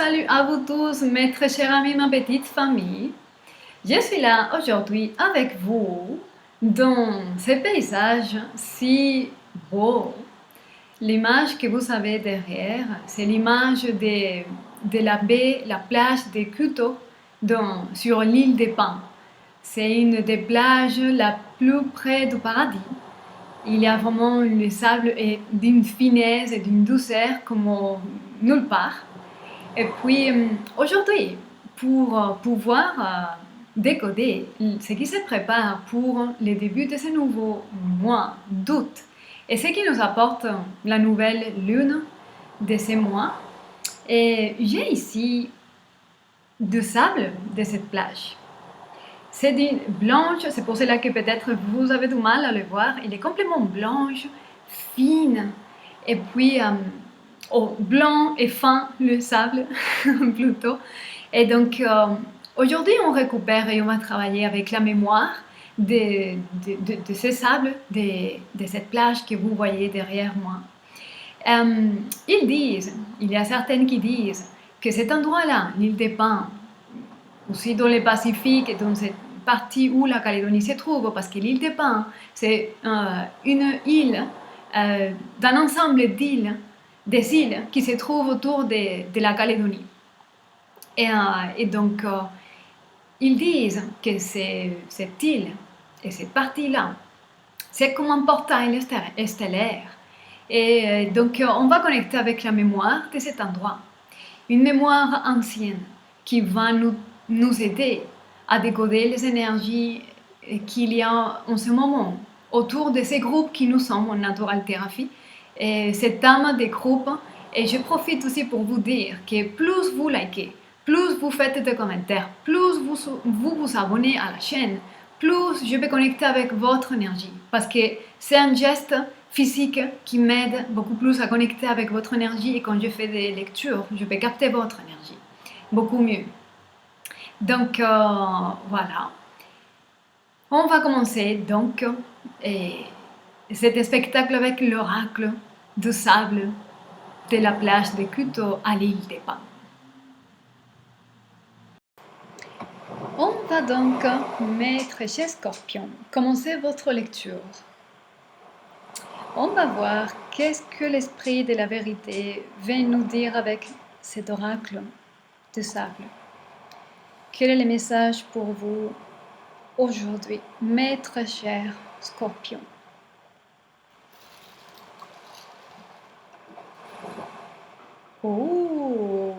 Salut à vous tous, mes très chers amis, ma petite famille. Je suis là aujourd'hui avec vous dans ce paysage si beau. L'image que vous avez derrière, c'est l'image de la baie, la plage de Kuto sur l'île des Pins. C'est une des plages la plus près du paradis. Il y a vraiment le sable est d'une finesse et d'une douceur comme nulle part. Et puis aujourd'hui, pour pouvoir décoder ce qui se prépare pour le début de ce nouveau mois d'août et ce qui nous apporte la nouvelle lune de ce mois, et j'ai ici du sable de cette plage. C'est d'une blanche, c'est pour cela que peut-être vous avez du mal à le voir. Il est complètement blanche, fine, et puis blanc et fin le sable plutôt. Et donc aujourd'hui on récupère et on va travailler avec la mémoire de ce sable, de cette plage que vous voyez derrière moi. Ils disent, il y a certaines qui disent que cet endroit-là, l'île des Pins, aussi dans le Pacifique et dans cette partie où la Calédonie se trouve, parce que l'île des Pins, c'est une île d'un ensemble d'îles, des îles qui se trouvent autour de la Calédonie. Et donc, ils disent que cette île et cette partie-là, c'est comme un portail stellaire. Et donc, on va connecter avec la mémoire de cet endroit. Une mémoire ancienne qui va nous aider à décoder les énergies qu'il y a en ce moment autour de ces groupes qui nous sommes en Natural Therapy. Et cette âme des groupes, et je profite aussi pour vous dire que plus vous likez, plus vous faites des commentaires, plus vous abonnez à la chaîne, plus je vais connecter avec votre énergie. Parce que c'est un geste physique qui m'aide beaucoup plus à connecter avec votre énergie, et quand je fais des lectures, je peux capter votre énergie beaucoup mieux. Donc voilà. On va commencer donc cet spectacle avec l'oracle du sable de la plage de Kuto à l'île des Pins. On va donc, mes très chers scorpions, commencer votre lecture. On va voir qu'est-ce que l'esprit de la vérité vient nous dire avec cet oracle de sable. Quel est le message pour vous aujourd'hui, mes très chers scorpions? Oh,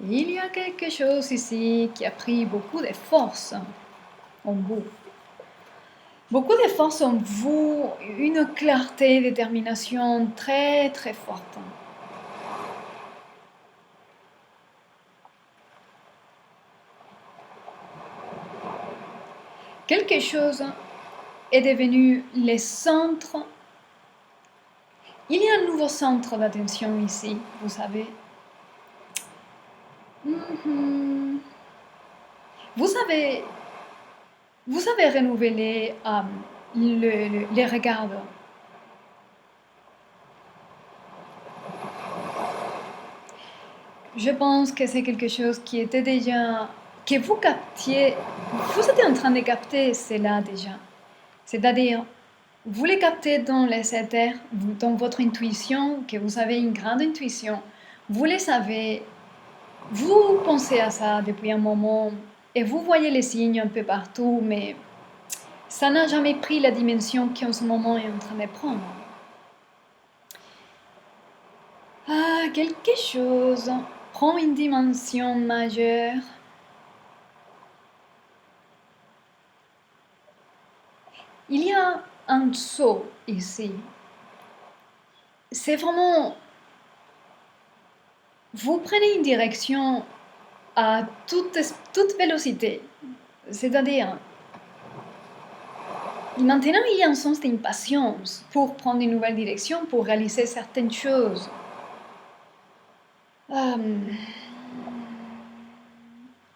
il y a quelque chose ici qui a pris beaucoup de force en vous. Beaucoup de force en vous, une clarté, détermination très très forte. Quelque chose est devenu le centre. Il y a un nouveau centre d'attention ici, vous savez. Vous avez renouvelé les regards. Je pense que c'est quelque chose qui était déjà, que vous captiez, vous étiez en train de capter cela déjà. C'est-à-dire, vous les captez dans les éthers, dans votre intuition, que vous avez une grande intuition. Vous les savez, vous pensez à ça depuis un moment et vous voyez les signes un peu partout, mais ça n'a jamais pris la dimension qu'en ce moment est en train de prendre. Ah, quelque chose prend une dimension majeure. Il y a un saut ici. C'est vraiment... Vous prenez une direction à toute vélocité. C'est-à-dire, maintenant il y a un sens d'impatience pour prendre une nouvelle direction, pour réaliser certaines choses.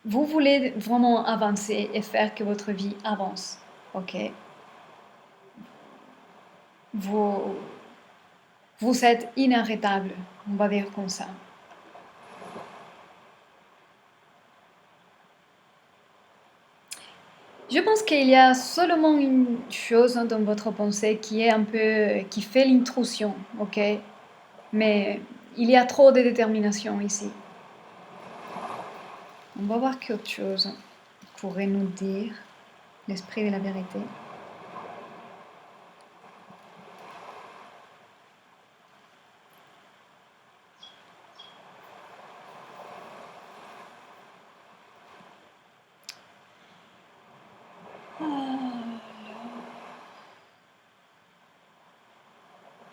Vous voulez vraiment avancer et faire que votre vie avance, ok? Vous êtes inarrêtable, on va dire comme ça. Je pense qu'il y a seulement une chose dans votre pensée qui est un peu, qui fait l'intrusion, ok? Mais il y a trop de détermination ici. On va voir qu'autre chose pourrait nous dire l'esprit de la vérité.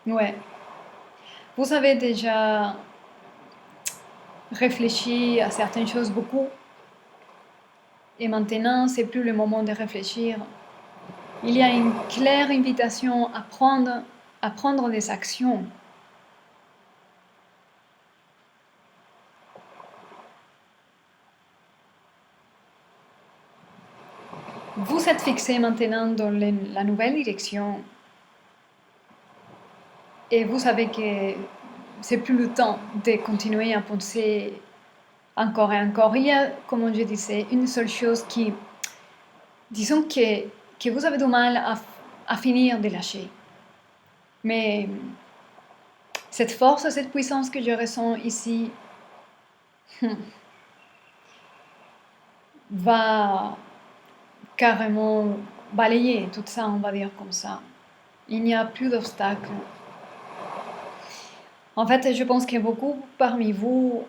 Ouais. Vous avez déjà réfléchi à certaines choses beaucoup et maintenant c'est plus le moment de réfléchir. Il y a une claire invitation à prendre des actions. Vous êtes fixé maintenant dans la nouvelle direction et vous savez que c'est plus le temps de continuer à penser encore et encore. Il y a, comme je disais, une seule chose qui, disons que vous avez du mal à finir de lâcher. Mais cette force, cette puissance que je ressens ici va carrément balayer tout ça, on va dire comme ça. Il n'y a plus d'obstacles. En fait, je pense que beaucoup parmi vous,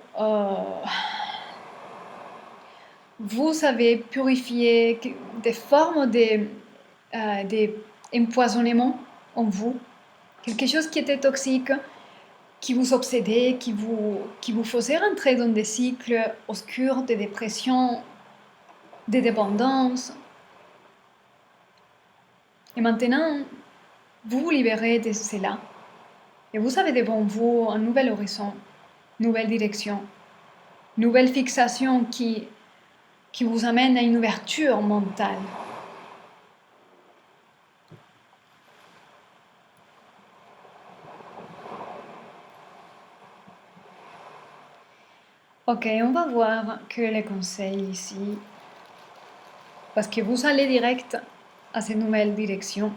vous savez purifier des formes d'empoisonnement en vous. Quelque chose qui était toxique, qui vous obsédait, qui vous faisait rentrer dans des cycles obscurs de dépression, de dépendance. Et maintenant, vous vous libérez de cela. Et vous avez devant vous un nouvel horizon, nouvelle direction, nouvelle fixation qui vous amène à une ouverture mentale. Ok, on va voir que les conseils ici, parce que vous allez direct à cette nouvelle direction.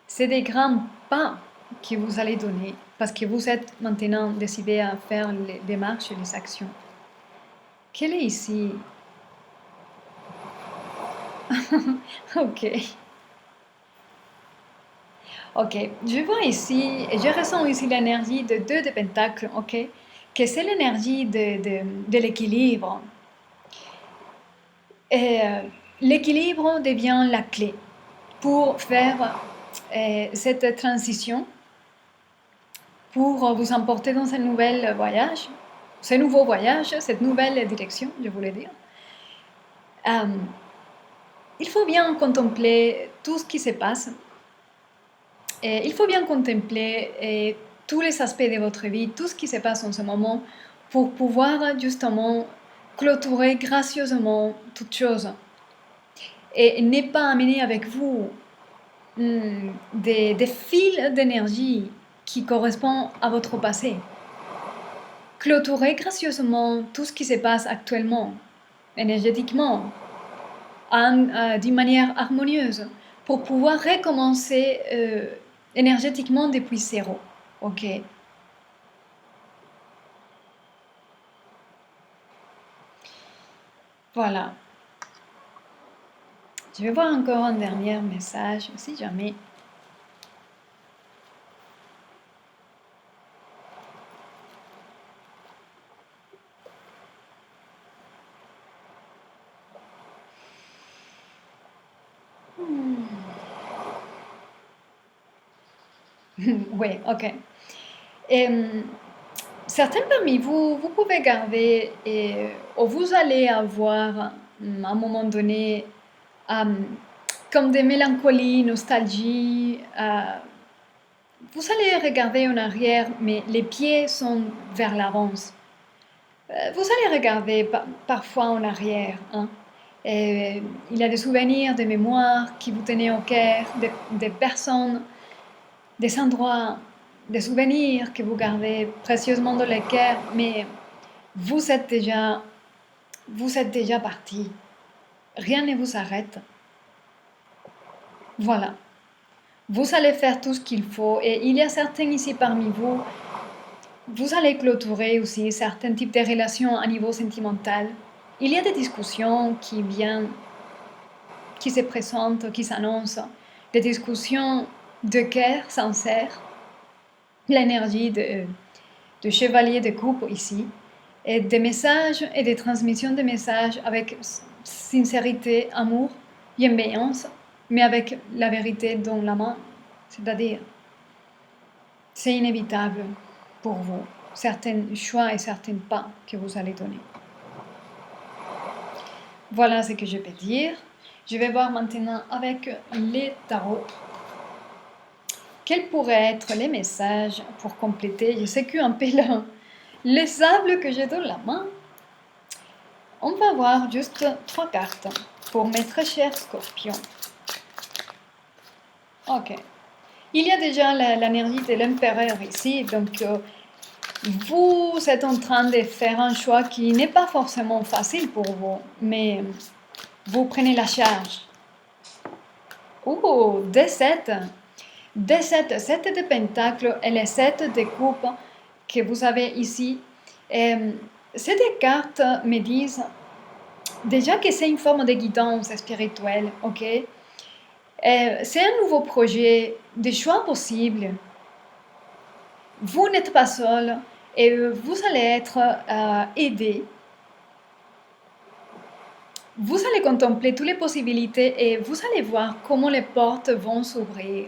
C'est des grands pas que vous allez donner, parce que vous êtes maintenant décidé à faire les démarches et les actions. Quelle est ici? Ok. Ok, je vois ici, et je ressens ici l'énergie de 2 de Pentacles, ok? Que c'est l'énergie de l'équilibre. Et l'équilibre devient la clé pour faire cette transition, pour vous emporter dans ce nouvel voyage, ce nouveau voyage, cette nouvelle direction, je voulais dire. Il faut bien contempler tout ce qui se passe. Et il faut bien contempler tous les aspects de votre vie, tout ce qui se passe en ce moment, pour pouvoir justement clôturer gracieusement toute chose. Et ne pas amener avec vous des fils d'énergie qui correspondent à votre passé. Clôturer gracieusement tout ce qui se passe actuellement, énergétiquement, d'une manière harmonieuse, pour pouvoir recommencer énergétiquement depuis zéro. Ok. Voilà. Je vais voir encore un dernier message, si jamais. Oui, ok. Et, certains parmi vous, vous pouvez garder, ou vous allez avoir à un moment donné comme des mélancolies, nostalgie. Vous allez regarder en arrière, mais les pieds sont vers l'avant. Vous allez regarder parfois en arrière. Hein. Et il y a des souvenirs, des mémoires qui vous tenaient au cœur, des personnes, des endroits, des souvenirs que vous gardez précieusement dans le cœur, mais vous êtes déjà parti. Rien ne vous arrête. Voilà. Vous allez faire tout ce qu'il faut et il y a certains ici parmi vous, vous allez clôturer aussi certains types de relations à niveau sentimental. Il y a des discussions qui viennent, qui se présentent, qui s'annoncent, des discussions de cœur sincère, l'énergie de chevalier de coupe ici, et des messages et des transmissions de messages avec sincérité, amour, bienveillance, mais avec la vérité dans la main. C'est-à-dire, c'est inévitable pour vous, certains choix et certains pas que vous allez donner. Voilà ce que je peux dire. Je vais voir maintenant avec les tarots. Quels pourraient être les messages pour compléter? Je sais qu'un peu les sables que j'ai dans la main. On va voir juste 3 cartes pour mes très chers scorpions. Ok. Il y a déjà l'énergie de l'empereur ici, donc vous êtes en train de faire un choix qui n'est pas forcément facile pour vous, mais vous prenez la charge. Oh, D7. D7, 7 de pentacles et les 7 de coupes que vous avez ici. Ces deux cartes me disent déjà que c'est une forme de guidance spirituelle, ok? C'est un nouveau projet, des choix possibles. Vous n'êtes pas seul et vous allez être aidé. Vous allez contempler toutes les possibilités et vous allez voir comment les portes vont s'ouvrir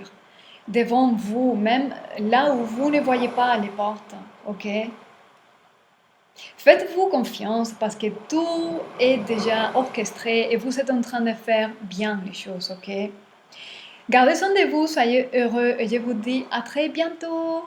devant vous, même là où vous ne voyez pas les portes, ok? Faites-vous confiance parce que tout est déjà orchestré et vous êtes en train de faire bien les choses, ok? Gardez soin de vous, soyez heureux et je vous dis à très bientôt!